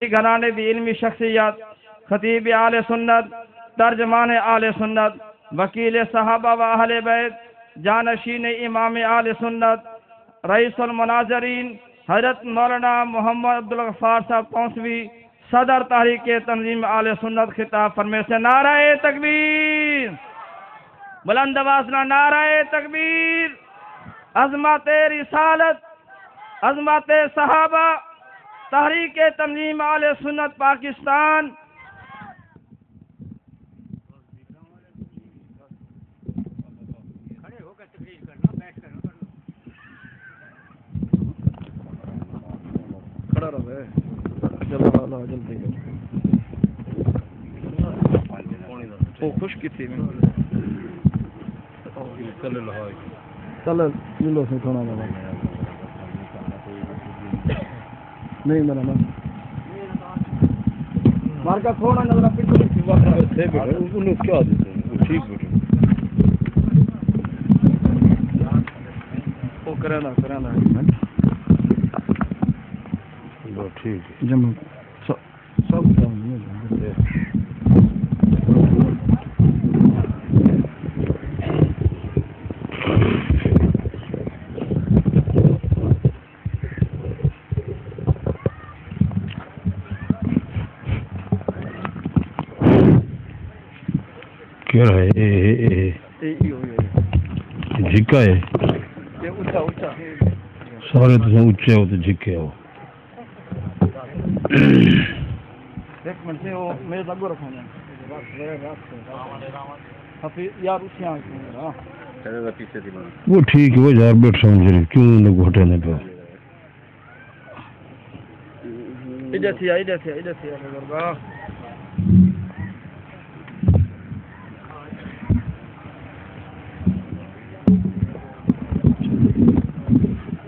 گھرانے دی علمی شخصیت، خطیب آل سنت، ترجمان آل سنت، وکیل صحابہ و اہل بیت، جانشین امام آل سنت، رئیس المناظرین حضرت مولانا محمد عبدالغفار صاحب پونسوی، صدر تحریک تنظیم آل سنت، خطاب فرمے سے نعرہ تکبیر، بلند آواز نہ نعرہ تکبیر، عظمت رسالت، عظمت صحابہ، تحریک تنظیم آل سنت پاکستان۔ خوش کی تھی چل لو سے تھوڑا نہیں میرا نا مار کا تھوڑا نظر پیچھے کیا ٹھیک بیٹھے وہ کرانا ٹھیک ہے جمع سب کیا ہے جھکا ہے سارے تو اونچے ہو تو جھکے ہو ایک منٹ سے وہ میرے لگو رکھوں گا یار وہ ٹھیک ہے وہ یار بیٹھ سمجھ رہی کیوں نہ گھٹے نہ پہ ادھر تھی بزرگا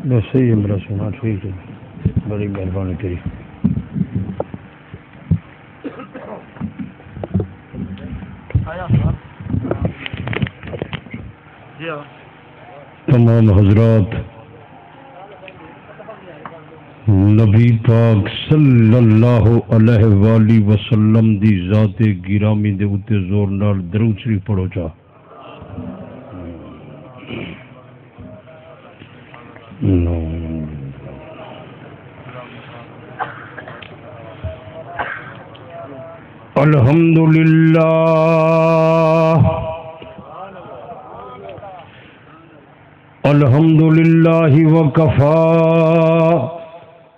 بس صحیح ہے میرا سنا ٹھیک ہے بڑی مہربانی تیری تمام حضرات نبی پاک صلی اللہ علیہ وآلہ وسلم دی ذات گرامی دے اتے زور نال درود شریف پڑھو چا الحمدللہ الحمدللہ وکفا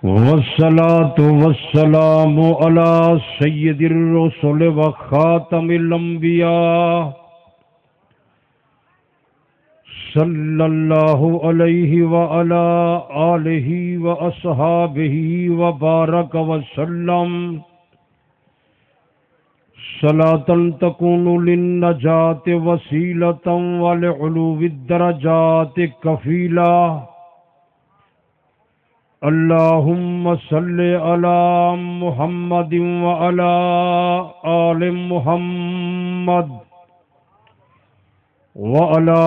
والصلاة والسلام علی سید الرسل وخاتم الانبیاء صلی اللہ علیہ وعلی آلہ واصحابہ وبارک وسلم صلاة تكون للنجاة وسيلة ولعلو الدرجات كفيلا اللهم صل على محمد وعلى آل محمد وعلى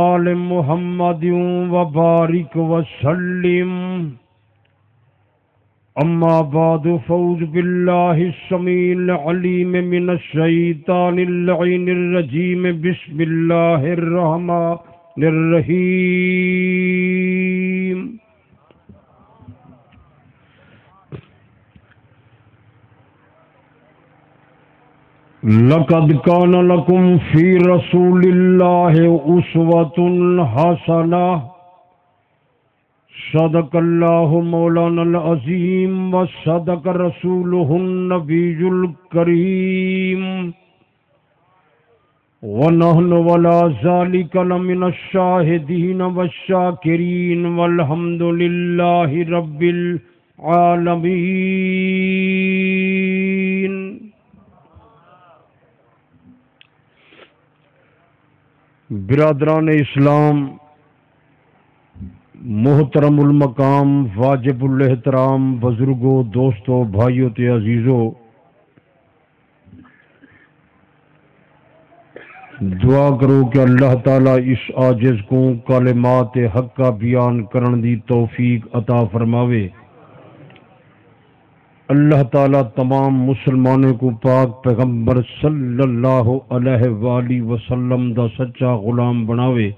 آل محمد وبارك وسلم اما بعد فاعوذ باللہ السمیع العلیم من الشیطان اللعین الرجیم بسم اللہ الرحمن الرحیم لقد کان لکم فی رسول اللہ اسوۃ حسنہ صدق اللہ مولانا العظیم وصدق رسولہ النبی الکریم ونحن ولا ذلك لمن الشاہدین والشاکرین والحمد للہ رب العالمین۔ برادران اسلام، محترم المقام، واجب الاحترام بزرگوں، دوستوں، بھائیوں تے عزیزوں، دعا کرو کہ اللہ تعالیٰ اس عاجز کو کلمات حق کا بیان کرن دی توفیق عطا فرماوے۔ اللہ تعالیٰ تمام مسلمانوں کو پاک پیغمبر صلی اللہ علیہ وآلہ وسلم دا سچا غلام بناوے۔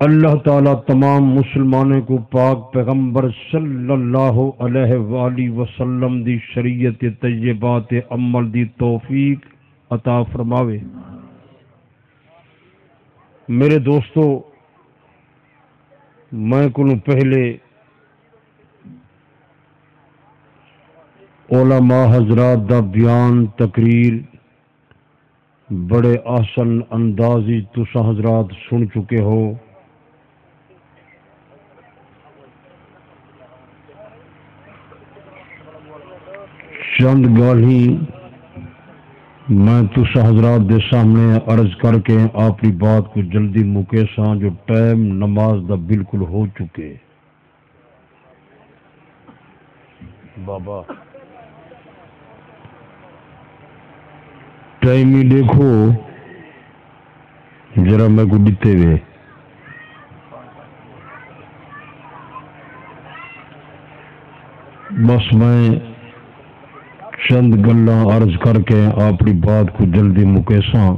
اللہ تعالیٰ تمام مسلمانوں کو پاک پیغمبر صلی اللہ علیہ وآلہ وسلم دی شریعت طیبات عمل دی توفیق عطا فرماوے۔ میرے دوستو، میں کو پہلے علماء حضرات دا بیان تقریر بڑے احسن اندازی تسا حضرات سن چکے ہو۔ چند گالی میں تسا حضرات دے سامنے عرض کر کے اپنی بات کو جلدی مکے ساں، جو ٹائم نماز دا بالکل ہو چکے۔ بابا ٹائم ہی دیکھو ذرا میں کو دیتے ہوئے۔ بس میں چند گلاں عرض کر کے اپنی بات کو جلدی مکے ساں۔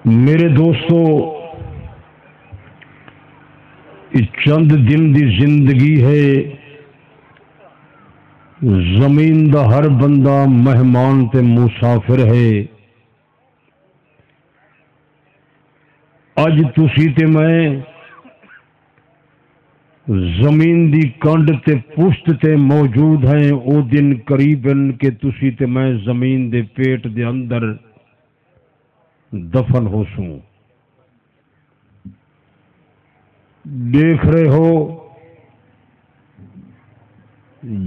میرے دوستو، چند دن دی زندگی ہے، زمین دا ہر بندہ مہمان تے مسافر ہے۔ اج تسی تے میں زمین دی کنڈ تے پشت تے موجود ہیں، او دن قریباً کہ تسی تے میں زمین دے پیٹ دے اندر دفن ہو سوں۔ دیکھ رہے ہو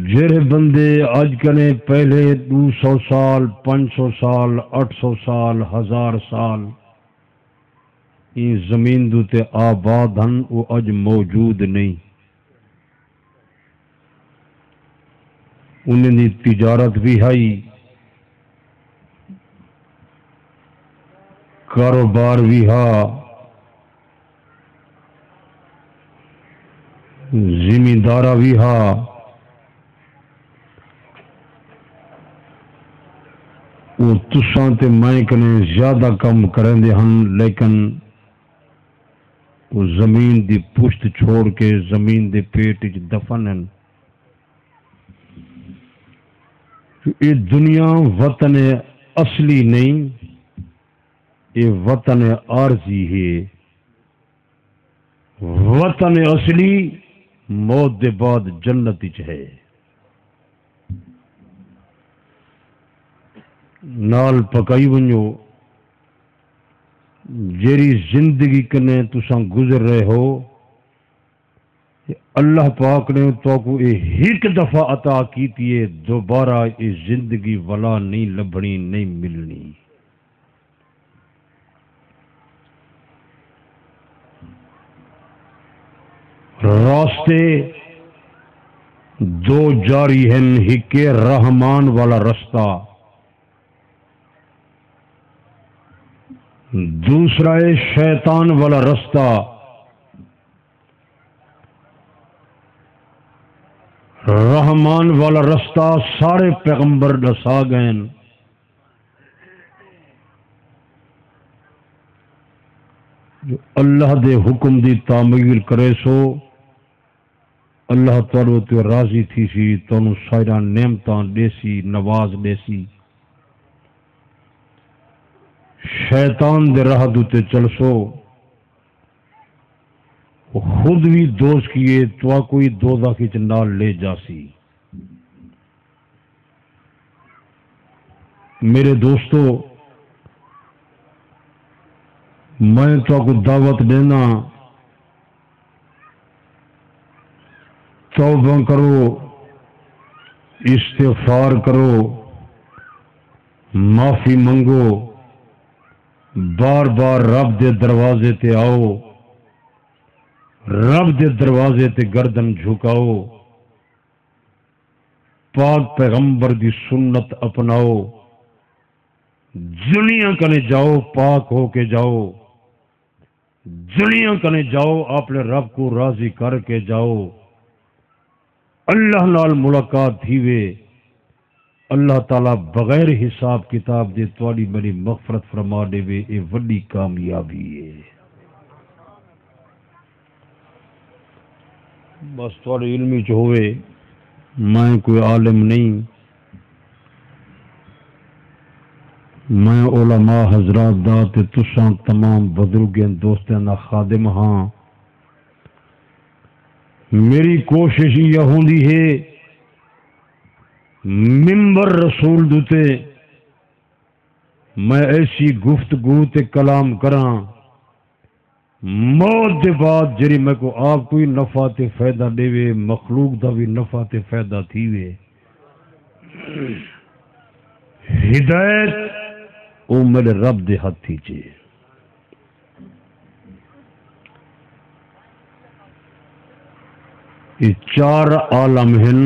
جڑے بندے اج کنے پہلے 200 سال 500 سال 800 سال 1000 سال یہ زمین دوتے آباد ہن، وہ اج موجود نہیں۔ انہیں دی تجارت بھی ہے، کاروبار بھی ہے، زمیندارہ بھی ہے، وہ تساں تے میں کنے زیادہ کم کریں دے ہن، لیکن وہ زمین دی پشت چھوڑ کے زمین دے پیٹ وچ دفن ہیں۔ یہ دنیا وطن اصلی نہیں، یہ وطن عارضی ہے۔ وطن اصلی موت دے بعد جنت وچ ہے۔ نال پکائی ونجو جیری زندگی کنے تساں گزر رہے ہو، اللہ پاک نے تو کو ایک دفعہ عطا کیتی ہے، دوبارہ یہ زندگی ولا نہیں لبھنی، نہیں ملنی۔ راستے دو جاری ہیں، ایک رحمان والا رستہ، دوسرا ہے شیطان والا رستہ۔ رحمان والا رستہ سارے پیغمبر دسا گئے، جو اللہ دے حکم دی تعمیل کرے سو اللہ تعالیٰ تے راضی تھی سی، تانوں سائرہ نعمتاں دے سی، نواز دے سی۔ شیطان دے راہ دوتے چل سو، خود بھی دوست کیے تو کوئی دوزخ وچ نال لے جاسی۔ میرے دوستو، میں تو کو دعوت دینا، توبہ کرو، استغفار کرو، معافی منگو، بار بار رب دے دروازے تے آؤ، رب دے دروازے تے گردن جھکاؤ، پاک پیغمبر دی سنت اپناؤ، دنیا کنے جاؤ، پاک ہو کے جاؤ، دنیا کنے جاؤ اپنے رب کو راضی کر کے جاؤ اللہ نال ملاقات تھیوے اللہ تعالی بغیر حساب کتاب دے تواڈی میری مغفرت فرما دے وے اے وڈی کامیابی ہے بس تواڈے علمی چ ہوئے میں کوئی عالم نہیں میں علماء حضرات دا تے تساں تمام بزرگاں دوستاں دا خادم ہاں میری کوشش یہ ہوندی ہے منبر رسول دوتے میں ایسی گفتگو تے کلام کراں موت دے بعد جری میں کو آپ کوئی نفع تے فائدہ دے وے مخلوق دا بھی نفع تے فائدہ تھی وے ہدایت او میرے رب دے ہاتھ تھی چے یہ چار عالم ہیں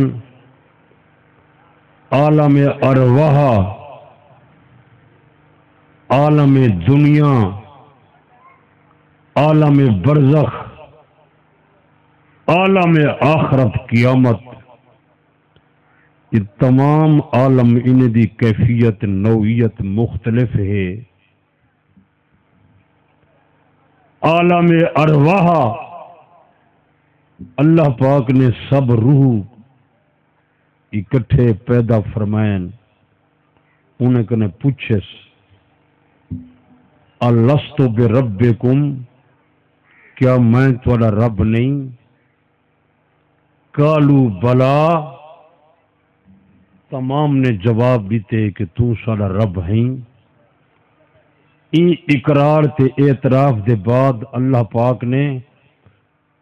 عالم ارواح عالم دنیا عالم برزخ عالم آخرت قیامت یہ تمام عالم ان دی کیفیت نوعیت مختلف ہے عالم ارواح اللہ پاک نے سب روح اکٹھے پیدا فرمائن انہیں کنے پوچھس الست بربکم کیا میں تھوڑا رب نہیں قالوا بلا تمام نے جواب دیتے کہ تو سارا رب ہیں این اقرار تے اعتراف دے بعد اللہ پاک نے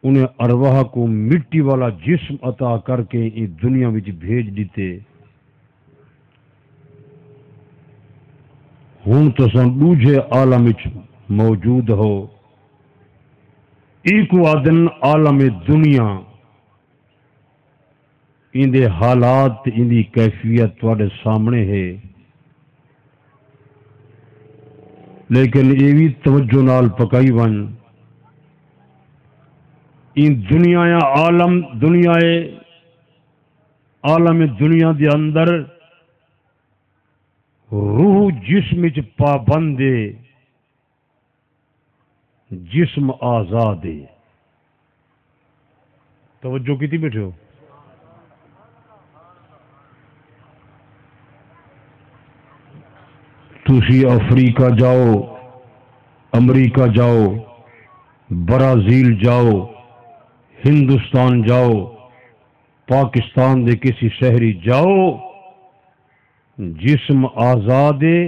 انہیں ارواح کو مٹی والا جسم عطا کر کے اس دنیا وچ بھیج دیتے ہوں تو سن دوجے عالم وچ موجود ہو ایکو آدن عالم دنیا ان دے حالات ان دی کیفیت تواڈے سامنے ہے لیکن یہ بھی توجہ نال پکائی ون ان دنیا یا عالم دنیا عالم دنیا دے اندر روح جسم چ پابند ہے جسم آزاد ہے توجہ کیتی بیٹھے ہو تسی افریقہ جاؤ امریکہ جاؤ برازیل جاؤ ہندوستان جاؤ پاکستان دے کسی شہری جاؤ جسم آزاد ہے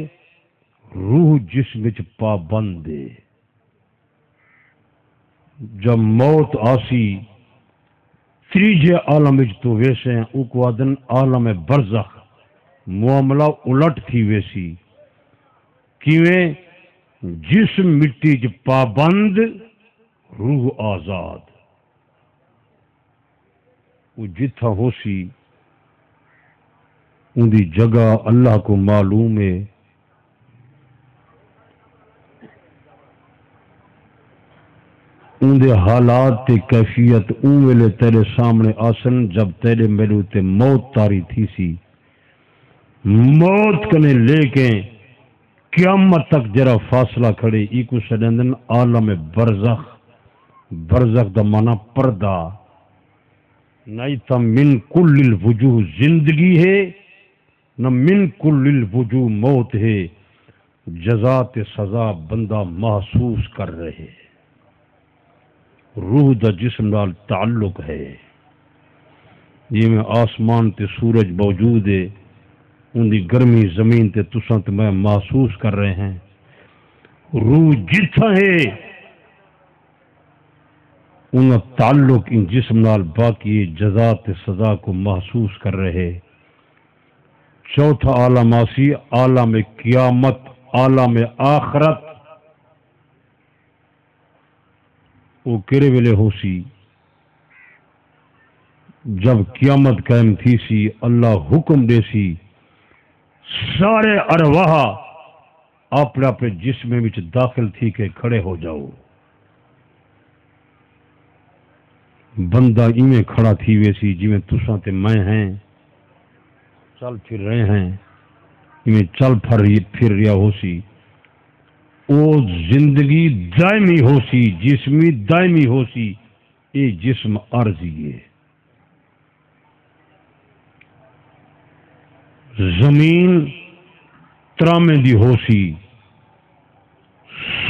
روح جسم وچ پابند ہے جب موت آسی تیجے عالم وچ تو ویسے ہیں اکوادن عالم برزخ معاملہ الٹ تھی ویسی کیویں جسم مٹی چ پابند روح آزاد وہ جتھا ہو سی ان دی جگہ اللہ کو معلوم ہے ان دے حالات تے کیفیت اون ویلے تیرے سامنے آسن جب تیرے میرے تے موت تاری تھی سی موت کنے لے کے قیامت تک جرا فاصلہ کھڑے ایکو سڈندن عالم برزخ برزخ دا مانا پردہ نہیں تا من کل الوجوہ زندگی ہے نہ من کل الوجوہ موت ہے جزا تے سزا بندہ محسوس کر رہے روح دا جسم نال تعلق ہے یہ میں آسمان تے سورج موجود ہے ان دی گرمی زمین تے تساں تے میں محسوس کر رہے ہیں روح جتھا ہے ان تعلق ان جسم نال باقی جزا تے سزا کو محسوس کر رہے چوتھا عالم آسی عالم قیامت عالم آخرت وہ کیڑے ویلے ہو سی جب قیامت قائم تھی سی اللہ حکم دے سی سارے ارواح اپنے اپنے جسم وچ داخل تھی کہ کھڑے ہو جاؤ بندہ ایویں کھڑا تھی ویسی جویں تساں تے میں ہیں چل پھر رہے ہیں ایویں چل پھر رہا ہو سی او زندگی دائمی ہو سی جسمی دائمی ہو سی یہ جسم عارضی ہے زمین ترامے دی ہو سی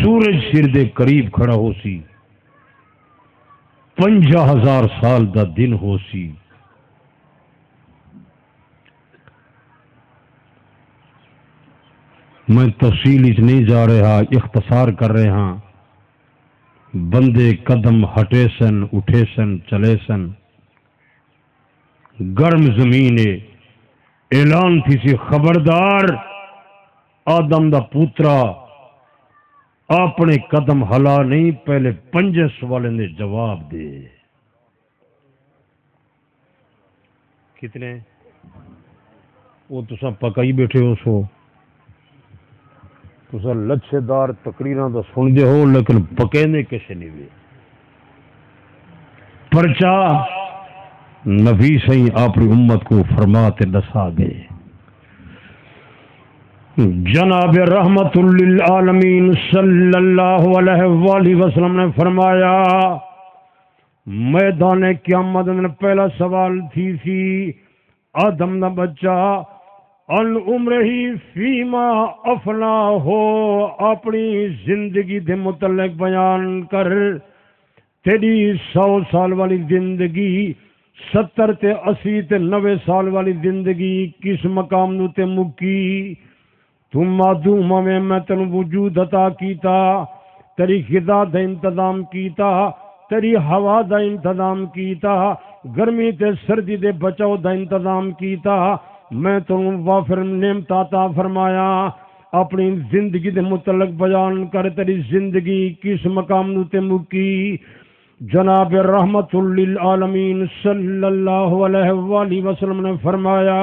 سورج سر دے قریب کھڑا ہو سی 50,000 سال دا دن ہو سی میں تفصیل اس نہیں جا رہا اختصار کر رہے ہاں بندے قدم ہٹے سن اٹھے سن چلے سن گرم زمین اعلان تھی سی خبردار آدم دا پوترا اپنے قدم ہلا نہیں پہلے 5 سوالوں نے جواب دے کتنے وہ تسا پکائی بیٹھے ہو سو تسا لچھے دار تقریراں تو سن دے ہو لیکن پکینے کسے نہیں ہوئے پرچا نبی صحیح اپنی امت کو فرماتے دسا گئے جناب رحمت للعالمین صلی اللہ علیہ وآلہ وسلم نے فرمایا میدان قیامت میں پہلا سوال تھی آدم نہ بچہ ان عمر ہی فیما افنا ہو اپنی زندگی دے متعلق بیان کر تیری 100 سال والی زندگی 70 تے 80 تے 90 سال والی زندگی کس مقام نو تے مکی تم معدوم میں تن وجود عطا کیتا تیری غذا دا انتظام کیتا تیری ہوا دا انتظام کیتا گرمی تے سردی دے بچاؤ دا انتظام کیتا میں تم وافر نعمت عطا فرمایا اپنی زندگی دے متعلق بیان کر تیری زندگی کس مقام نو تے مکی جناب رحمت للعالمین صلی اللہ علیہ وآلہ وسلم نے فرمایا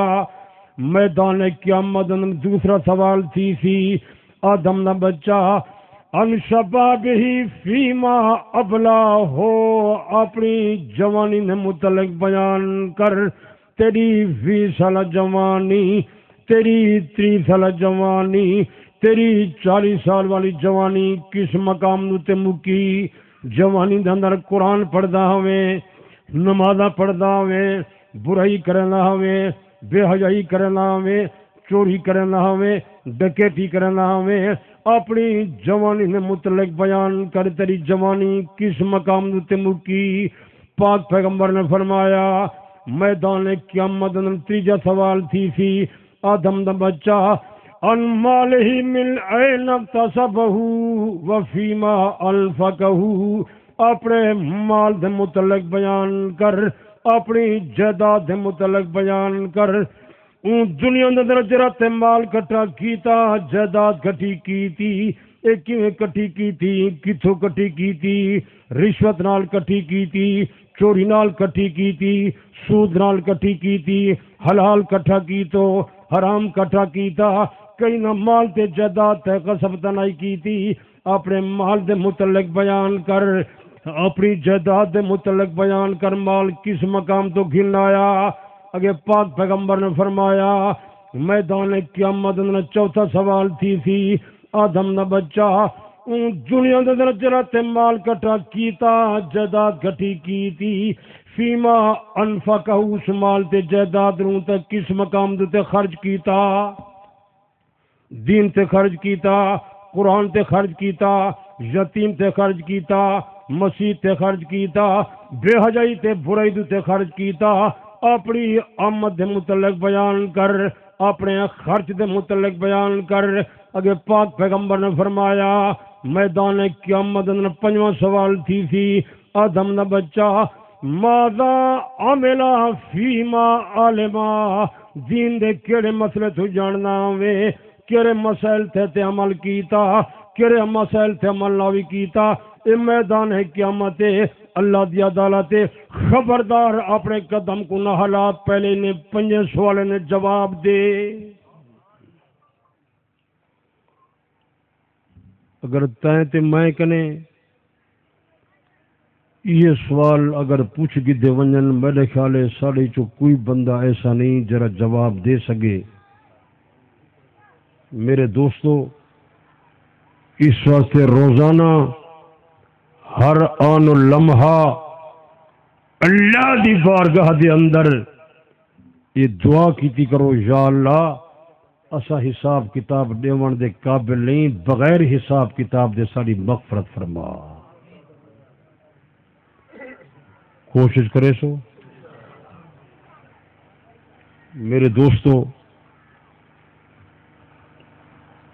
میدان قیامت دوسرا سوال تھی آدم نہ بچہ ان شباب ہی فیما ابلا ہو اپنی جوانی نے متعلق بیان کر تیری 20 سالہ جوانی تیری 30 سالہ جوانی تیری 40 سال والی جوانی کس مقام نو تے مکی جوانی دے اندر قرآن پڑھدا ہوئے نمازاں پڑھدا ہوئے برائی کرنا ہوئے بے حیائی کرنا ہوئے چوری کرنا ہوئے ڈکیتی کرنا ہوئے اپنی جوانی نے متعلق بیان کر تیری جوانی کس مقام نو تے مکی پاک پیغمبر نے فرمایا میدان قیامت تیجا سوال تھی آدم دا بچہ ان مالہ من این اکتسبہ وفیما انفقہ اپنے مال دے متعلق بیان کر اپنی جائیداد دے متعلق بیان کر دنیا دے اندر جڑا تے مال کٹھا کیتا جائیداد کٹھی کیتی اے کیویں کٹھی کیتی کتھوں کٹھی کیتی رشوت نال کٹھی کیتی چوری نال کٹھی کیتی سود نال کٹھی کیتی حلال کٹھا کیتو حرام کٹھا کیتا کئی نہ مال تے جائیداد تے غصب تنائی کیتی اپنے مال دے متعلق بیان کر اپنی جائیداد دے متعلق بیان کر مال کس مقام تو گھن آیا اگے پاک پیغمبر نے فرمایا میدان قیامت میں چوتھا سوال تھی آدم نہ بچہ دنیا دے اندر جڑا تے مال کٹھا کیتا جائیداد کٹھی کیتی فیما انفقہ اس مال تے جائیداد نوں تے کس مقام تے خرچ کیتا دین تے خرچ کیتا قرآن تے خرچ کیتا یتیم تے خرچ کیتا مسجد تے خرچ کیتا بے حجائی تے برائی تے خرچ کیتا اپنی آمد دے متعلق بیان کر اپنے خرچ دے متعلق بیان کر اگے پاک پیغمبر نے فرمایا میدان قیامت میں 5واں سوال تھی آدم نہ بچہ ماذا عملا فیما علما دین دے کیڑے مسئلے تو جاننا ہوئے کیڑے مسائل تے عمل کیتا کیڑے مسائل تے عمل نہ بھی کیتا اے میدان ہے قیامت اللہ دی عدالت خبردار اپنے قدم کو نہ ہلا پہلے نے 5 سوال نے جواب دے اگر تائیں تے میں کنے یہ سوال اگر پوچھ گدے ونجن میرے خیال ہے ساڑے چو کوئی بندہ ایسا نہیں جرا جواب دے سکے۔ میرے دوستو، اس واسطے روزانہ ہر آن و لمحہ اللہ دی بارگاہ دے اندر یہ دعا کیتی کرو، یا اللہ اسا حساب کتاب دیون دے قابل نہیں، بغیر حساب کتاب دے ساری مغفرت فرما۔ کوشش کرے سو۔ میرے دوستو،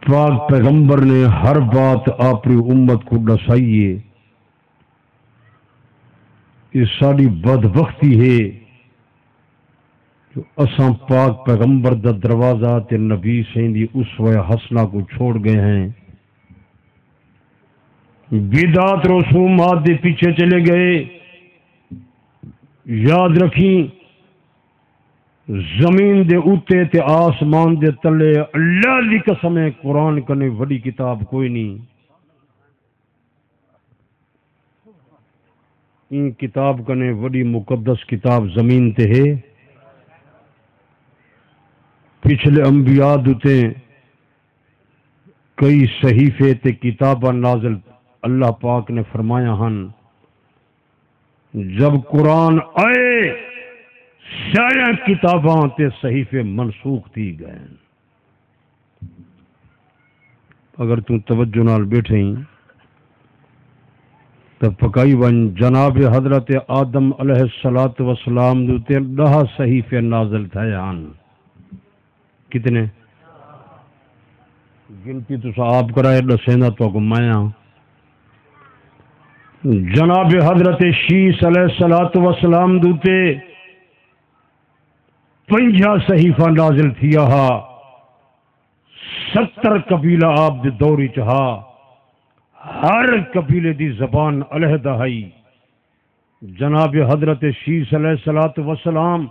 پاک پیغمبر نے ہر بات اپنی امت کو دسائی ہے۔ یہ ساری بدبختی ہے جو اساں پاک پیغمبر دا دروازہ تے نبی سیندی اسوہ حسنہ کو چھوڑ گئے ہیں، بدعت رسومات دے پیچھے چلے گئے۔ یاد رکھیں، زمین دے اوتے تے آسمان دے تلے اللہ دی قسم ہے قرآن کنے وڈی کتاب کوئی نہیں۔ ان کتاب کنے وڈی مقدس کتاب زمین تے ہے۔ پچھلے انبیاء دوتے کئی صحیفے تے کتاباں نازل اللہ پاک نے فرمایا ہن، جب قرآن آئے سارے کتاباں تے صحیفے منسوخ تھی گئے۔ اگر تم توجہ نال بیٹھے ہی تو پکائی ون جناب حضرت آدم علیہ السلام دوتے 10 صحیفے نازل تھے ہن۔ کتنے؟ گنتی تو آپ کرائے دسینا تو گمایا۔ جناب حضرت شیس علیہ السلام دوتے 50 صحیفہ نازل تھیا ہا، 70 قبیلہ آپ دے دوری چہا، ہر قبیلے دی زبان علیحدہ ہائی۔ جناب حضرت شیس علیہ السلام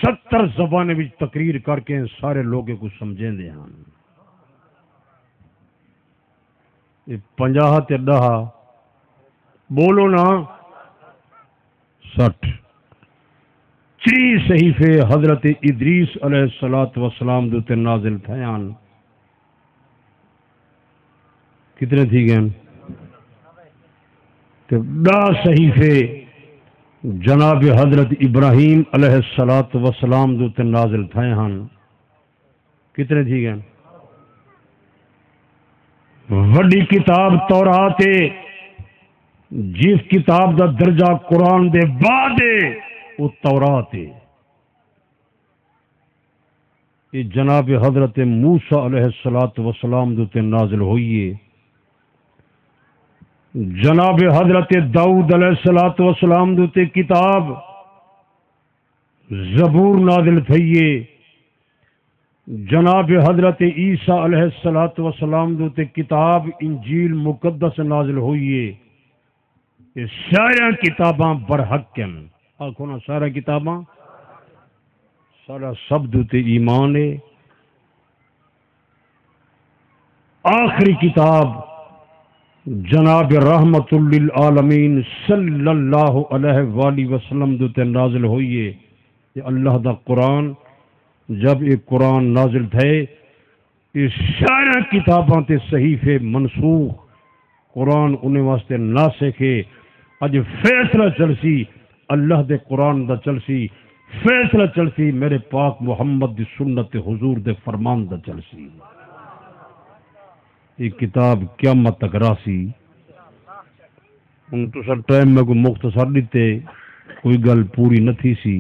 70 زبانیں بھی تقریر کر کے سارے لوگوں کو سمجھیں دے ہیں۔ یہ 50 تے 10 بولو نا 60 30 صحیفے حضرت ادریس علیہ السلام دوتے نازل تھے ہیں۔ کتنے تھی گئے؟ 10 صحیفے جناب حضرت ابراہیم علیہ السلام دوتے نازل تھے ہیں۔ کتنے تھی گئے؟ وڈی کتاب تورات ہے، جس کتاب دا درجہ قرآن دے بعد ہے وہ تورات ہے۔ یہ جناب حضرت موسیٰ علیہ السلام دوتے نازل ہوئی ہے۔ جناب حضرت داؤد علیہ السلام دوتے کتاب زبور نازل تھئیے۔ جناب حضرت عیسیٰ علیہ السلام دوتے کتاب انجیل مقدس نازل ہوئیے۔ یہ سارا کتاباں برحق ہیں۔ آنکھوں نا سارا کتاباں، سارا سب دوتے ایمان ہے۔ آخری کتاب جناب رحمت للعالمین صلی اللہ علیہ وآلہ وسلم دوتے نازل ہوئیے۔ یہ اللہ دا قرآن جب ایک قرآن نازل تھے، یہ سارا کتاباں تے صحیفے منسوخ، قرآن انہیں واسطے ناسخ ہے۔ اج فیصلہ چلسی اللہ دے قرآن دا چلسی، فیصلہ چلسی میرے پاک محمد دی سنت حضور دے فرمان دا چلسی۔ یہ کتاب قیامت تک راسی۔ ان تو سر ٹائم میں کوئی مختصر دیتے، کوئی گل پوری نہ تھی سی۔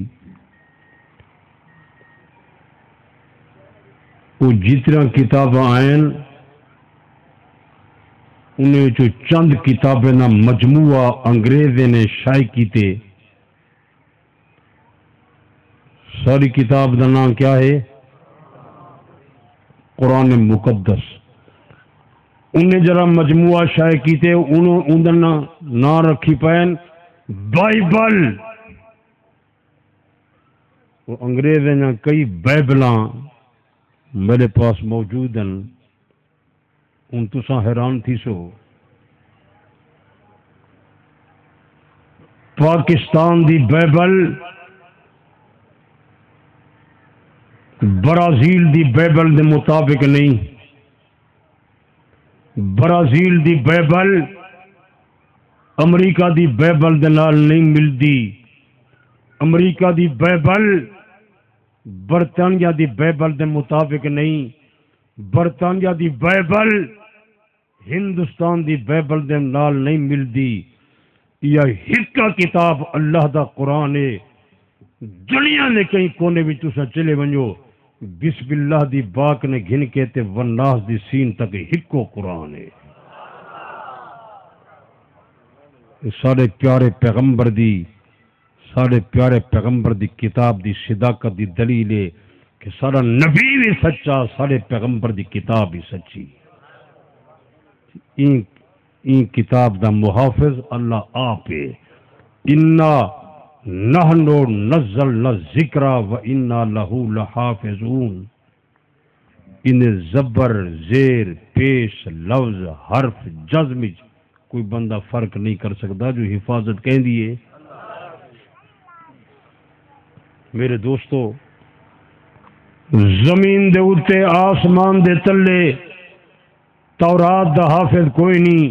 وہ جتنا کتاباں آئیں انہیں جو چند کتابیں نہ مجموعہ انگریزیں نے شائع کیتے۔ ساری کتاب کا نام کیا ہے؟ قرآن مقدس۔ انہیں جرا مجموعہ شائع کیتے، انہوں نے نام رکھی پین بائبل۔ وہ انگریزیں نے کئی بائبلاں میرے پاس موجود ہیں، ان تساں حیران تھی سو۔ پاکستان دی بائبل برازیل دی بائبل دے مطابق نہیں. برازیل دی بائبل امریکہ دی بائبل دے نال نہیں ملدی. امریکہ دی بائبل برطانیہ دی بائبل دے مطابق نہیں. برطانیہ دی بائبل ہندوستان دی بائبل دے نال نہیں ملدی. یہ ہکا کتاب اللہ دا قرآن ہے. دنیا نے کئی کونے بھی تسا چلے ونجو بسم اللہ دی باک نے گھن کے تے والناس دی سین تک ہکو قرآن ہے. سارے پیارے پیغمبر دی کتاب دی صداقت دی دلیل ہے کہ سارا نبی بھی سچا, سارے پیغمبر دی کتاب بھی سچی. این کتاب دا محافظ اللہ آپ ہے. انا نحن نزلنا الذکر و انا لہ لحافظون. ان زبر زیر پیش لفظ حرف جزم کوئی بندہ فرق نہیں کر سکتا جو حفاظت کہہ دیے. میرے دوستو, زمین دے اوتے آسمان دے تلے تورات دا حافظ کوئی نہیں,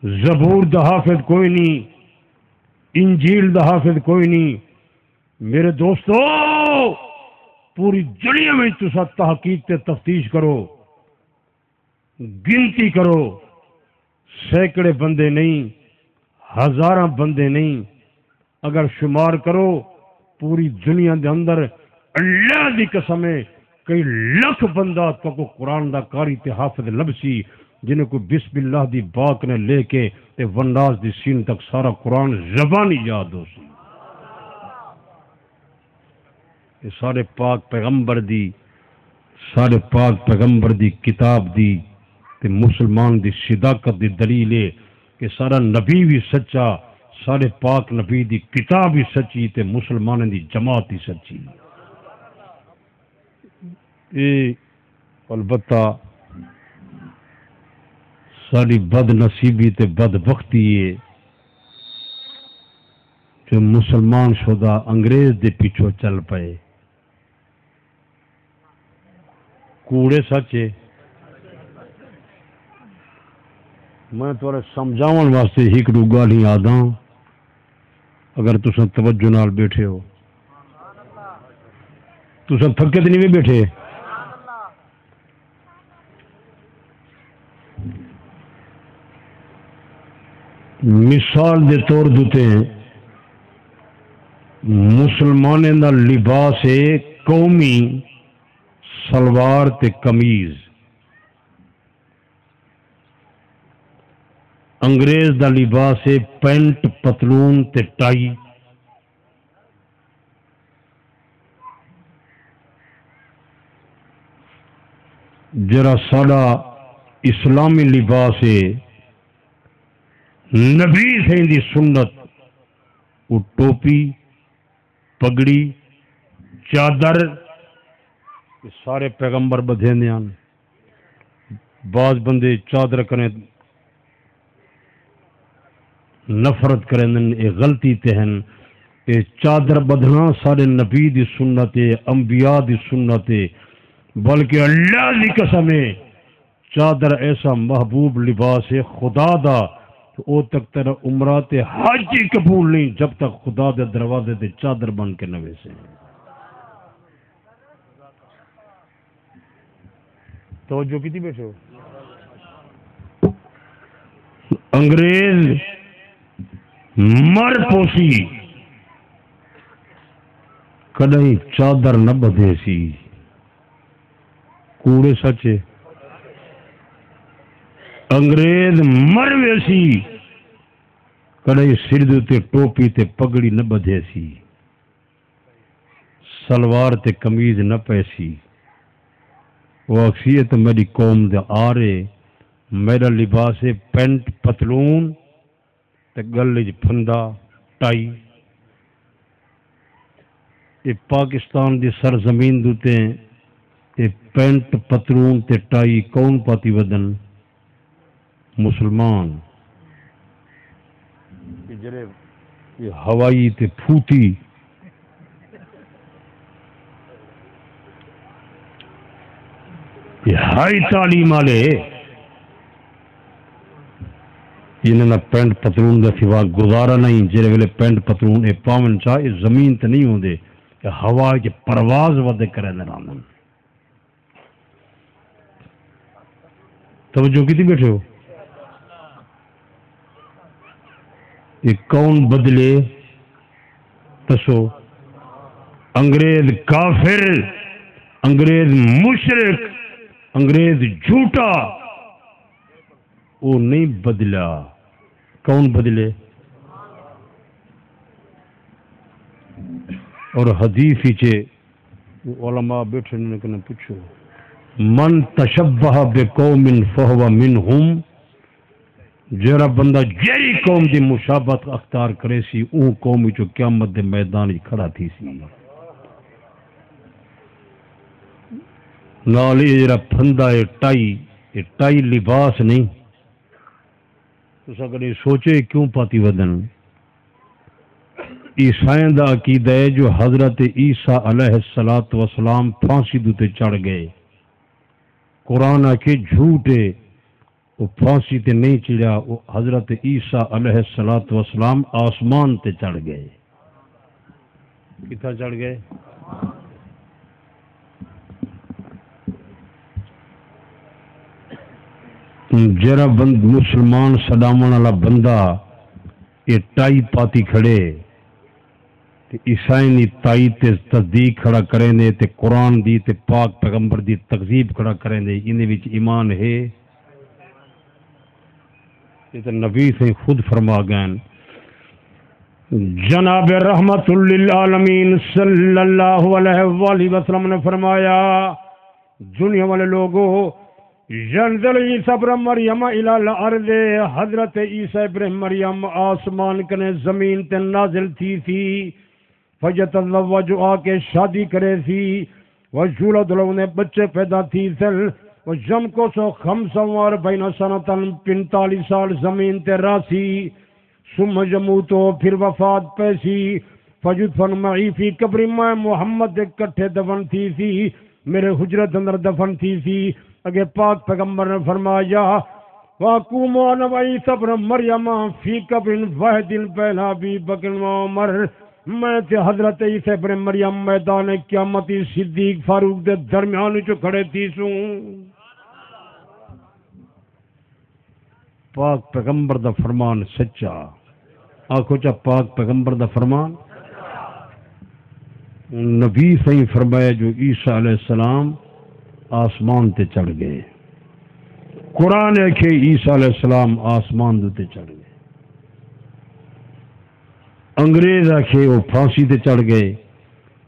زبور دا حافظ کوئی نہیں, انجیل دا حافظ کوئی نہیں. میرے دوستو, پوری دنیا میں تسا تحقیق تے تفتیش کرو, گنتی کرو, سینکڑے بندے نہیں, ہزاراں بندے نہیں, اگر شمار کرو پوری دنیا دے اندر اللہ دی قسم ہے کئی لاکھ بندہ تو کو قرآن دا قاری تے حافظ لبسی جنہیں کو بسم اللہ دی باک نے لے کے تے والناس دی سین تک سارا قرآن زبانی یاد ہو سی. یہ سارے پاک پیغمبر دی کتاب دی تے مسلمان دی صداقت دی دلیل ہے کہ سارا نبی بھی سچا, سارے پاک نبی دی کتاب بھی سچی تے مسلمان دی جماعت ہی سچی. البتہ ساری بد نصیبی تے بد بختی ہے جو مسلمان شدہ انگریز دے پیچھو چل پائے. کوڑے سچے میں تھوڑے سمجھاون واسطے ایک دو گالی آداں اگر تساں توجہ نال بیٹھے ہو. تساں تھکے تے نہیں بیٹھے. مثال دے طور دیتے ہیں مسلمانوں دا لباس ہے قومی سلوار تے قمیض, انگریز دا لباس ہے پینٹ پتلون تے ٹائی. جرا ساڈا اسلامی لباس ہے نبی سے دی سنت وہ ٹوپی پگڑی چادر سارے پیغمبر بدھے ہیں. بعض بندے چادر کریں نفرت کریں یہ غلطی تے ہیں. یہ چادر بدھنا سارے نبی دی سنت ہے, انبیاء دی سنت ہے, بلکہ اللہ دی قسم ہے چادر ایسا محبوب لباس ہے خدا دا تو او تک تیرا عمرہ تے حج ہی قبول نہیں جب تک خدا دے دروازے تے چادر بن کے نہ ویسے. توجہ کیتی بیٹھے ہو. انگریز مر پوسی کدیں چادر نہ بدھے سی. کوڑے سچے. انگریز مر ویسی کدیں سر دے ٹوپی تے پگڑی نہ بدھے سی, سلوار تے قمیض نہ پیسی. وہ اکثیت میری قوم دے آرے میرا لباس ہے پینٹ پتلون تے گلے چ پھندا ٹائی. یہ پاکستان دی سرزمین دوتے تے پینٹ پتلون تے ٹائی کون پاتی ودن؟ مسلمان. جڑے یہ ہوائی تے پھوتی یہ ہائی تعلیم والے انہاں پینٹ پتلون دا سوا گزارا نہیں. جہے ویلے پینٹ پتلون اے پاون چاہ یہ زمین تے نہیں ہوندے کہ ہوا چ پرواز ودے کرے رہن. توجہ کیتی بیٹھے ہو؟ یہ کون بدلے دسو؟ انگریز کافر، انگریز مشرک، انگریز جھوٹا، وہ نہیں بدلا. کون بدلے؟ اور حدیث ہی علماء بیٹھے نے پوچھو من تشبہ بقوم فہو منہم، جڑا بندہ جیڑی قوم دی مشابہت اختیار کرے سی اون قوم جو قیامت دے میدان وچ کھڑا تھی سی. نال یہ جڑا پھندا ہے ٹائی لباس نہیں. تساں کدی سوچے کیوں پاتی ودن؟ عیسائیاں دا عقیدہ ہے جو حضرت عیسیٰ علیہ السلام پھانسی دوتے چڑھ گئے. قرآن آ کے جھوٹ ہے، وہ پھانسی تے نہیں چڑھا، وہ حضرت عیسیٰ علیہ السلام آسمان تے چڑھ گئے. کتھا چڑھ گئے؟ جرا بند مسلمان سلامن والا بندہ یہ ٹائی پاتی کھڑے عیسائی دی تائید تے تصدیق کھڑا کریں دے تے قرآن دی تے پاک پیغمبر دی تکذیب کھڑا کریں دے، ان وچ ایمان ہے؟ یہ تو نبی سے خود فرما گئے جناب رحمت للعالمین صلی اللہ علیہ وآلہ وسلم نے فرمایا دنیا والے لوگوں ینزل عیسیٰ ابن مریم الی الارض، حضرت عیسیٰ ابن مریم آسمان کنے زمین تے نازل تھی فیتزوج آ کے شادی کرے سی وجولد لو نے بچے پیدا تھی سل وجم کو سو خمسوار بین سنتن 45 سال زمین تے راسی ثم جموتو پھر وفات پیسی فجدفن معی فی قبر میں محمد کٹھے دفن تھی سی میرے حجرت اندر دفن تھی سی. اگے پاک پیغمبر نے فرمایا وَقُومُ أَنَا وَعِيسَى ابْنُ مَرْيَمَ فِي قَبْرٍ وَاحِدٍ بَيْنَ أَبِي بَكْرٍ وَعُمَرَ، میں تے حضرت عیسیٰ ابن مریم میدان قیامتی صدیق فاروق دے درمیان چ کھڑے تھی سوں. پاک پیغمبر دا فرمان سچا. آنکھو چا پاک پیغمبر دا فرمان. نبی صحیح فرمایا جو عیسیٰ علیہ السلام آسمان تے چڑھ گئے. قرآن ہے کہ عیسیٰ علیہ السلام آسمان تے چڑھ گئے. انگریز آکھے وہ پھانسی تے چڑھ گئے.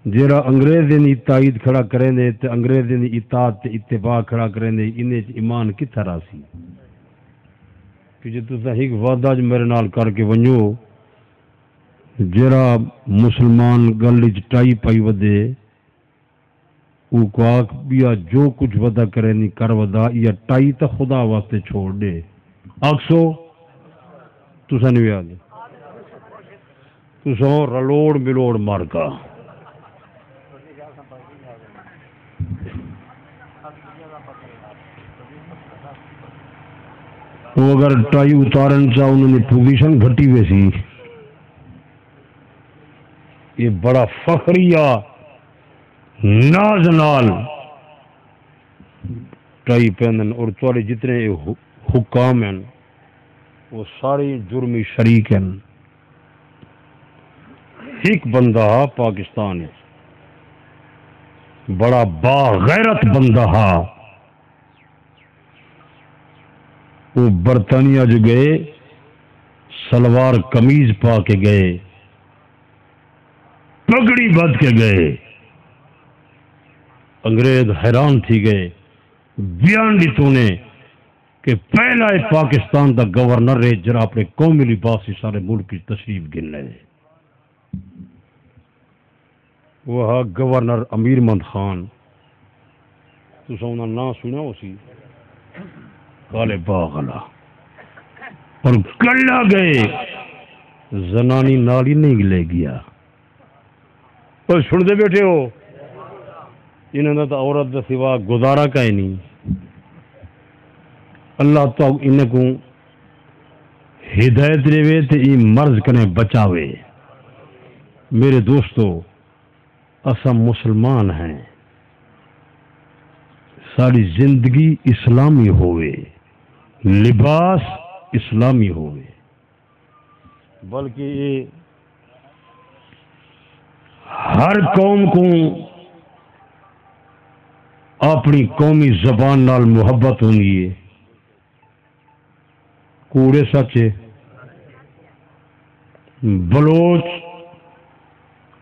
جیرا انگریز دی تائید کھڑا کریں دے تے انگریز دی اطاعت تے اتباع کھڑا کریں دے انہیں ایمان کتھا راسی؟ کہ جے تساں ایک وعدہ میرے نال کر کے ونجو جیرا مسلمان گل وچ ٹائی پائی ودے او کو آکھ بیا جو کچھ ودا کرے نہیں کر ودا یا ٹائی تا خدا واسطے چھوڑ دے. آکسو تساں نہیں آگے تساں رلوڑ ملوڑ مار کا وہ اگر ٹائی اتارن چاہ انہوں نے پوزیشن گھٹی ہوئی سی. یہ بڑا فخریہ ناز نال ٹائی پہنن اور تھوڑے جتنے حکام ہیں وہ سارے جرمی شریک ہیں. ایک بندہ پاکستان ہے بڑا باغیرت بندہ وہ برطانیہ جو گئے سلوار قمیض پا کے گئے پگڑی بد کے گئے. انگریز حیران تھی گئے. بیان دیتوں نے کہ پہلا پاکستان دا گورنر ہے جرا اپنے قومی لباس سے سارے ملک کی تشریف گن لے. وہ گورنر امیر مند خان تو سونا نام سنا اسی کالے باغ والا اور کلا گئے زنانی نال ہی نہیں لے گیا. اور سنتے بیٹھے ہو انہوں نے تو عورت کا سوا گزارا کا ہی نہیں. اللہ تو انہیں کو ہدایت دے تو یہ مرض کنے بچاوے. میرے دوستو اسا مسلمان ہیں, ساری زندگی اسلامی ہوئے, لباس اسلامی ہوئے, بلکہ یہ ہر قوم کو اپنی قومی زبان نال محبت ہونی ہے. کوڑے سچے بلوچ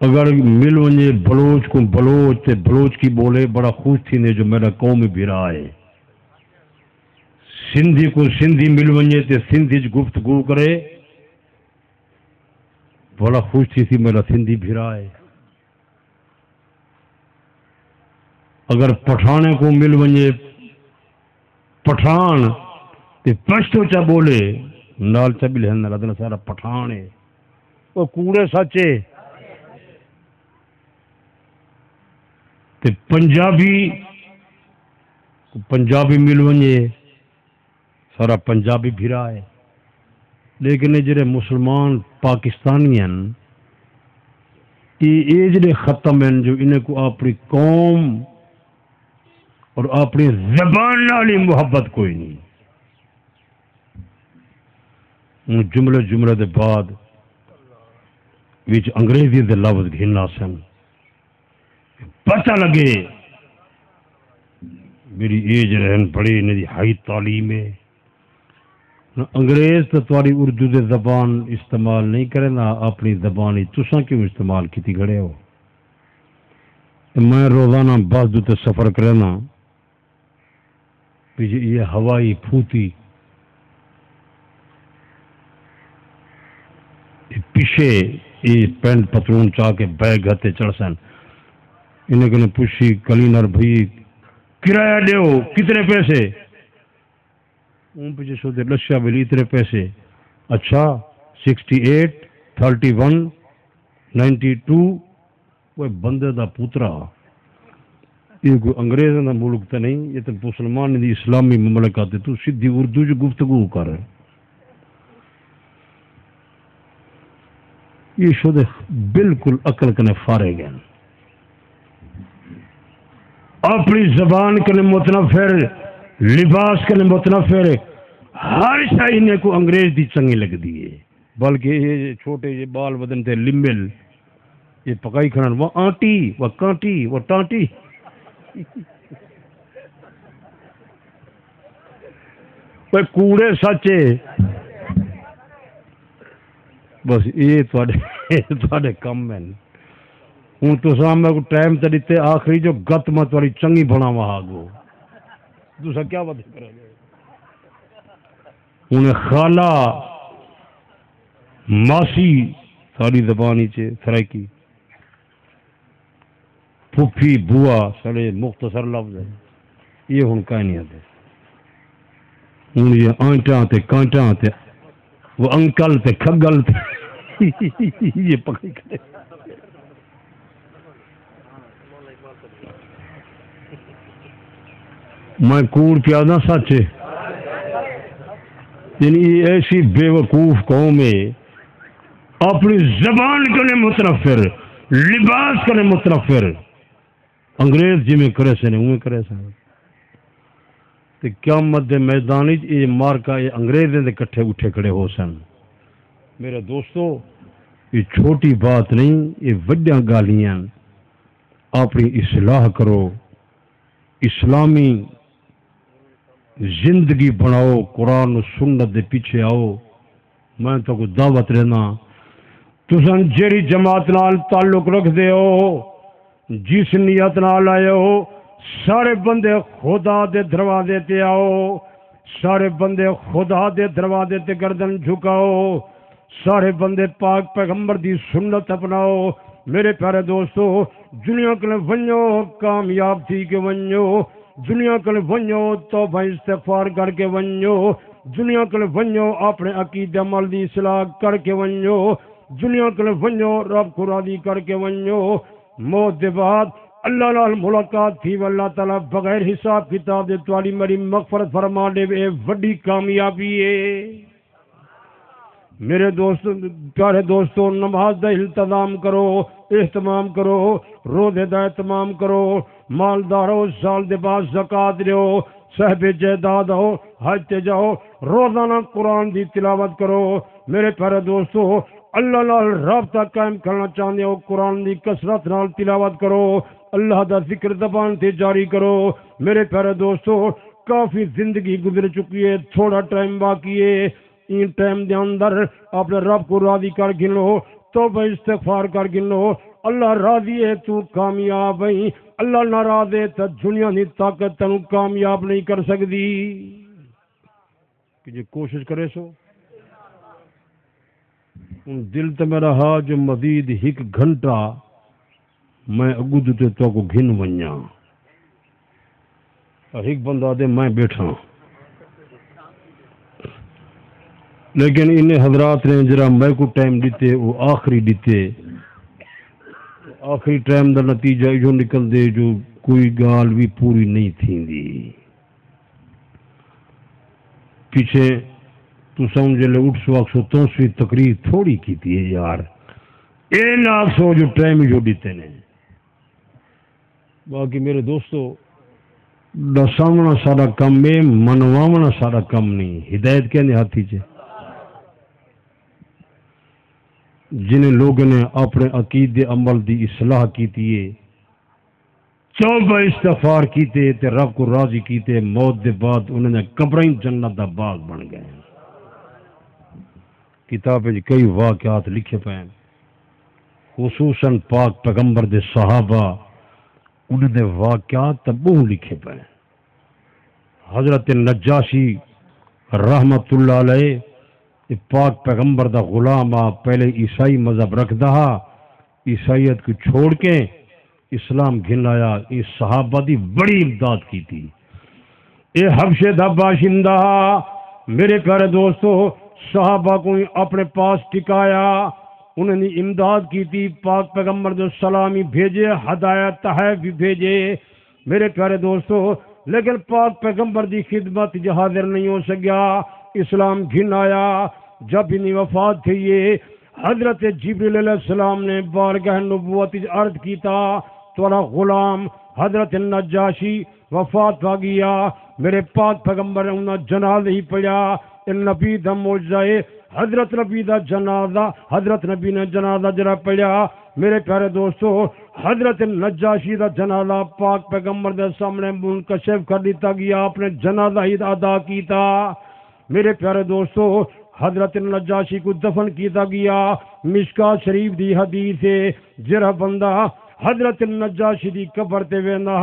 اگر مل ونجے بلوچ کو بلوچ تے بلوچ کی بولے بڑا خوش تھی نے جو میرا قوم بھرا ہے. سندھی کو سندھی مل ونجے تے سندھی گفتگو کرے بڑا خوش تھی میرا سندھی بھرا ہے. اگر پٹھانے کو مل ونجے پٹھان تے پشتو چا بولے نال چا بھی لہن لدنا سارا پٹھان ہے. وہ کوڑے سچے تے پنجابی مل ونجے سارا پنجابی بھرا ہے. لیکن جڑے مسلمان پاکستانی ہیں یہ جڑے ختم ہیں جو انہیں کو اپنی قوم اور اپنی زبان والی محبت کوئی نہیں. جملے دے بعد وچ انگریزی دے لفظ گھنا سن. پتہ لگے میری ایج رہن بڑی انہیں ہائی تعلیم ہے. انگریز تو تاری اردو دے زبان استعمال نہیں کرے نا اپنی زبان ہی تساں کیوں استعمال کیتی کھڑے ہو. میں روزانہ بس تے سفر کرے نا یہ ہوائی پھوتی پیچھے یہ پینٹ پتلون چاہ کے بیگ ہتے چڑھ سن. انہیں کنے پوچھی کلینر بھائی کرایہ دیو کتنے پیسے؟ پیچھے سوتے لشا بلی اتنے پیسے. اچھا 68 31 92. وہ بندے دا پوترا یہ کوئی انگریزوں کا ملک تو نہیں, یہ تو مسلمان دی اسلامی مملکت ہے. تو سیدھی اردو جو گفتگو کر یہ شد بالکل عقل کنے فارغ ہیں. اپنی زبان کنے متنفر, لباس کنے متنفر, ہر شاہ انہیں کو انگریز دی چنگی لگ دی ہے. بلکہ یہ چھوٹے یہ بال بدن تے لمبل یہ پکائی کھڑن وہ آنٹی وہ کانٹی وہ ٹانٹی. وہ کوڑے سچے بس یہ تھوڑے کم ہیں. ہوں تو میں کو ٹائم تو دیتے آخری جو گت میں تھوڑی چنگی بنا وہاں گو دوسرا کیا بات کرے گا. انہیں خالہ ماسی ساری زبانی چے سرائکی پھپھی بوا سارے مختصر لفظ ہیں. یہ ہوں کہیں نہیں آتے. ہوں یہ آنٹاں تے کانٹاں تے وہ انکل تے کھگل تے یہ پکڑی کرے. میں کوڑ پیادا سچ یعنی ایسی بے وقوف قوم ہے اپنی زبان کنے متنفر, لباس کنے متنفر. انگریز جی میں کرے سے نہیں کرے سے قیامت دے میدان یہ مارکا یہ انگریزیں دے کٹھے اٹھے کھڑے ہو سن. میرے دوستو یہ چھوٹی بات نہیں, یہ وڈیاں گالیاں. اپنی اصلاح کرو, اسلامی زندگی بناؤ, قرآن و سنت دے پیچھے آؤ. میں تو کو دعوت رہنا تسان جیڑی جماعت نال تعلق رکھ دے ہو, جس نیت نال آئے ہو, سارے بندے خدا دے دروازے تے آؤ, سارے بندے خدا دے دروازے تے گردن جھکاؤ, سارے بندے پاک پیغمبر دی سنت اپناؤ. میرے پیارے دوستو دنیا کے ونجو کامیاب تھی کہ ونجو, دنیا کے ونجو توبہ استغفار کر کے ونجو, دنیا کل ونجو اپنے عقید عمل دی اصلاح کر کے ونجو دنیا کل ونجو رب کو راضی کر کے ونجو موت دے بعد اللہ نال ملاقات تھی اللہ تعالیٰ بغیر حساب کتاب دے تواڈی میری مغفرت فرما دے اے وڈی کامیابی ہے میرے دوست پیارے دوستو نماز دا التزام کرو اہتمام کرو روزے دا اہتمام کرو مالدارو سال دے بعد زکات دیو صاحب جائیداد ہو حج تے جاؤ روزانہ قرآن دی تلاوت کرو میرے پیارے دوستو اللہ نال رابطہ قائم کرنا چاہتے ہو قرآن دی کثرت نال تلاوت کرو اللہ دا ذکر زبان تے جاری کرو میرے پیارے دوستو کافی زندگی گزر چکی ہے تھوڑا ٹائم باقی ہے ان ٹائم دے اندر اپنے رب کو راضی کر گنو توبہ استغفار کر گنو اللہ راضی ہے تو کامیاب ہے اللہ ناراض ہے تو دنیا دی طاقت تینوں کامیاب نہیں کر سکتی کہ جی کوشش کرے سو ان دل تے میرا ہا جو مزید ایک گھنٹہ میں اگو تے تو کو گھن ونجا اور ایک بندہ دے میں بیٹھا لیکن انہیں حضرات نے جرا میں کو ٹائم دیتے وہ آخری دیتے آخری ٹائم دا نتیجہ جو نکل دے جو کوئی گال بھی پوری نہیں تھی دی پیچھے تو سمجھ لے اٹھ سو اکسو توسوی تقریر تھوڑی کی تھی یار اے نا سو جو ٹائم جو دیتے نے باقی میرے دوستو دسامنا سارا کم ہے منواونا سارا کم نہیں ہدایت کہنے ہاتھی چھے جنہیں لوگوں نے اپنے عقید عمل دی اصلاح کی تھی توبہ استغفار کیتے تے رب کو راضی کیتے موت دے بعد انہوں نے قبریں جنت دا باغ بن گئے کتاب میں کئی واقعات لکھے پے خصوصاً پاک پیغمبر دے صحابہ انہوں نے واقعات تبو لکھے پے حضرت نجاشی رحمت اللہ علیہ پاک پیغمبر دا غلام پہلے عیسائی مذہب رکھ دہا عیسائیت کو چھوڑ کے اسلام گھن آیا اس صحابہ دی بڑی امداد کی تھی اے حبشے دا باشندہ میرے پیارے دوستو صحابہ کو اپنے پاس ٹکایا انہوں نے امداد کی تھی پاک پیغمبر جو سلامی بھیجے ہدایت تحائف بھی بھیجے میرے پیارے دوستو لیکن پاک پیغمبر دی خدمت جو حاضر نہیں ہو سکیا اسلام گھن آیا جب انہیں وفات تھی یہ حضرت جبریل علیہ السلام نے بارگاہ نبوت عرض کی تھا تھوڑا غلام حضرت نجاشی وفات پا گیا میرے پاک پیغمبر نے انہیں جنازہ ہی پڑھا نبی دا معجزہ حضرت نبی دا جنازہ حضرت نبی نے جنازہ جرا پڑھا میرے پیارے دوستو حضرت نجاشی دا جنازہ پاک پیغمبر دے سامنے منکشف کر دیتا گیا اپنے جنازہ ہی ادا کیتا میرے پیارے دوستو حضرت نجاشی کو دفن کیتا گیا مشکات شریف دی حدیث ہے جرا بندہ حضرت نجاشی دی قبر تے ویندا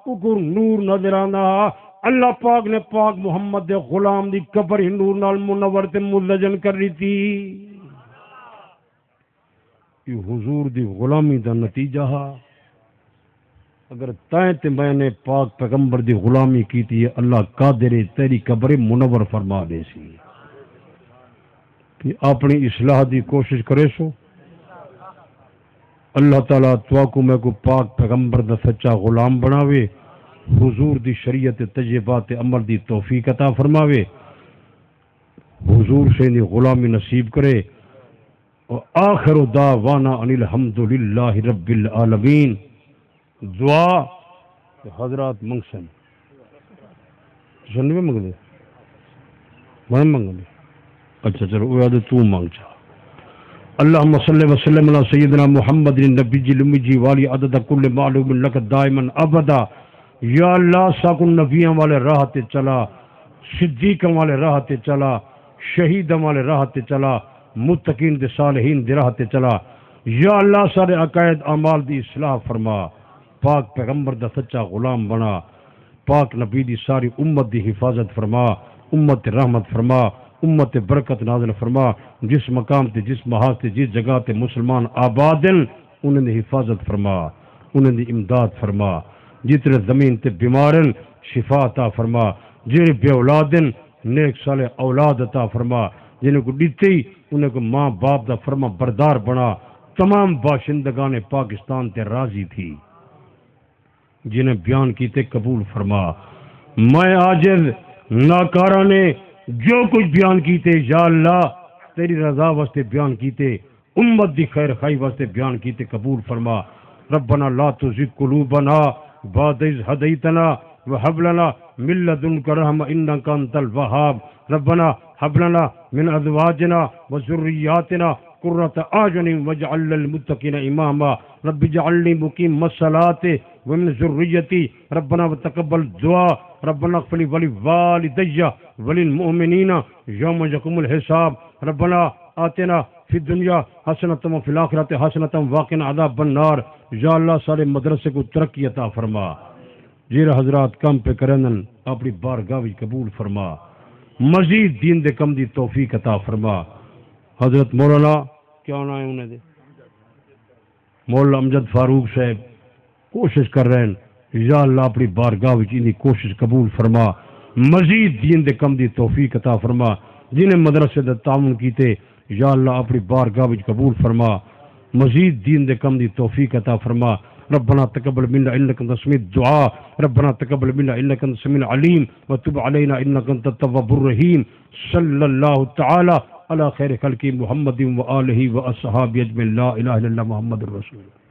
اوکر نور نظر آنا اللہ پاک نے پاک محمد دے غلام دی قبر ہی نور نال منور تے ملجن کر رہی تھی یہ حضور دی غلامی دا نتیجہ اگر تائیں تے میں نے پاک پیغمبر دی غلامی کی تھی اللہ قادر تیری قبر منور فرما دے سی کہ اپنی اصلاح دی کوشش کرے سو اللہ تعالیٰ تو کو میں کو پاک پیغمبر دا سچا غلام بناوے حضور دی شریعت تجربات عمل دی توفیق عطا فرماوے حضور سے غلامی نصیب کرے اور آخر دعوانا ان الحمدللہ رب العالمین دعا حضرات منگسن سنوے منگ دے میں منگ دے اچھا چلو وہ یاد تو مانگ چاہ اللہم صلی وسلم علی سیدنا محمد النبی المی والی عدد کل معلوم لک دائما ابدا یا اللہ ساکن نبیوں والے راہ تے چلا صدیقوں والے راہ تے چلا شہیدوں والے راہ تے چلا متقین دے صالحین دے راہ تے چلا یا اللہ سارے عقائد اعمال دی اصلاح فرما پاک پیغمبر دا سچا غلام بنا پاک نبی دی ساری امت دی حفاظت فرما امت رحمت فرما امت برکت نازل فرما جس مقام تے جس محاذ تے جس جگہ تے مسلمان آبادن انہیں دی حفاظت فرما انہیں دی امداد فرما جتنے زمین تے بیمارن شفا عطا فرما جن بے اولادن نیک صالح اولاد عطا فرما، جنہیں کو دیتے ہی انہیں کو ماں باپ دا فرما بردار بنا، تمام باشندگان پاکستان تے راضی تھی، جنہیں بیان کیتے قبول فرما۔ میں عاجز ناکارہ نے جو کچھ بیان کیتے یا اللہ تیری رضا واسطے بیان کیتے، امت دی خیر خائی واسطے بیان کیتے قبول فرما۔ ربنا لا تزغ قلوبنا بعد إذ هديتنا وهب لنا من لدنك رحمة إنك أنت الوهاب ربنا هب لنا من أزواجنا وذرياتنا قرة أعين واجعلنا للمتقين إماما رب اجعلني مقيم الصلاة ومن ذريتي ربنا وتقبل الدعاء ربنا اغفر لي ولوالدي وللمؤمنين يوم يقوم الحساب ربنا آتنا فی الدنیا حسنۃ وفی الآخرۃ حسنۃ وقنا عذاب النار۔ یا اللہ سارے مدرسے کو ترقی عطا فرما، جیر حضرات کم پہ کرنن اپنی بارگاہ وچ قبول فرما، مزید دین دے کم دی توفیق عطا فرما۔ حضرت مولانا کیا نام ہے انہیں دے مولانا امجد فاروق صاحب کوشش کر رہے ہیں، یا اللہ اپنی بارگاہ وچ انہی کوشش قبول فرما، مزید دین دے کم دی توفیق عطا فرما، جنہیں مدرسے دے تعاون کیتے یا اللہ اپنی بارگاہ وچ قبول فرما، مزید دین دے کم دی توفیق عطا فرما۔ ربنا تقبل منا انك انت السميع الدعاء ربنا تقبل منا انك انت السميع العليم وتب علينا انك انت التواب الرحيم صلى الله تعالى على خير خلق محمد وآله وأصحابه أجمعين لا إله إلا الله محمد رسول الله۔